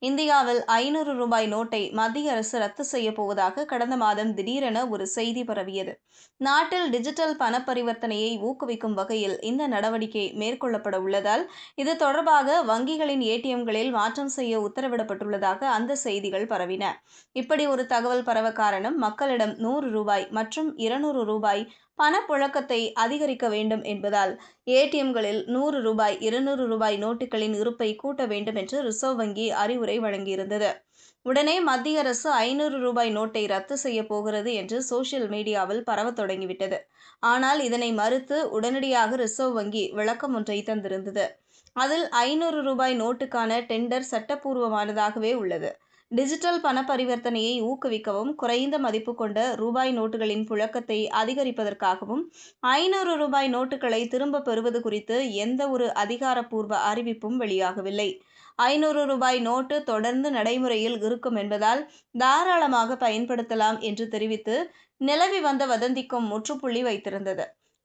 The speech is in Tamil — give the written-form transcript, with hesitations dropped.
இந்தியாவில் 500 ரூபாய் நோட்டை மத்திய அரசு ரத்து செய்யப் போவதாக கடந்த மாதம் திடீரென ஒரு செய்தி பரவியது. நாட்டில் டிஜிட்டல் பண பரிவர்த்தனையை ஊக்குவிக்கும் வகையில் இந்த நடவடிக்கை மேற்கொள்ளப்பட உள்ளதால், இது தொடர்பாக வங்கிகளின் ஏடிஎம்களில் மாற்றம் செய்ய உத்தரவிடப்பட்டுள்ளதாக அந்த செய்திகள் பரவின. இப்படி ஒரு தகவல் பரவ காரணம், மக்களிடம் 100 ரூபாய் மற்றும் 200 ரூபாய் பணப்புழக்கத்தை அதிகரிக்க வேண்டும் என்பதால், ஏடிஎம்களில் 100 ரூபாய், 200 ரூபாய் நோட்டுகளின் இருப்பை கூட்ட வேண்டும் என்று ரிசர்வ் வங்கி அறிவுரை வழங்கியிருந்தது. உடனே மத்திய அரசு 500 ரூபாய் நோட்டை ரத்து செய்யப் போகிறது என்று சோஷியல் மீடியாவில் பரவத் தொடங்கிவிட்டது. ஆனால் இதனை மறுத்து உடனடியாக ரிசர்வ் வங்கி விளக்கம் ஒன்றை தந்திருந்தது. அதில் 500 ரூபாய் நோட்டுக்கான டெண்டர் சட்டப்பூர்வமானதாகவே உள்ளது. டிஜிட்டல் பண பரிவர்த்தனையை ஊக்குவிக்கவும், குறைந்த மதிப்பு கொண்ட ரூபாய் நோட்டுகளின் புழக்கத்தை அதிகரிப்பதற்காகவும் 500 ரூபாய் நோட்டுகளை திரும்பப் பெறுவது குறித்து எந்த ஒரு அதிகாரப்பூர்வ அறிவிப்பும் வெளியாகவில்லை. 500 ரூபாய் நோட்டு தொடர்ந்து நடைமுறையில் இருக்கும் என்பதால் தாராளமாக பயன்படுத்தலாம் என்று தெரிவித்து, நிலவி வந்த வதந்திக்கும் முற்றுப்புள்ளி வைத்திருந்தது.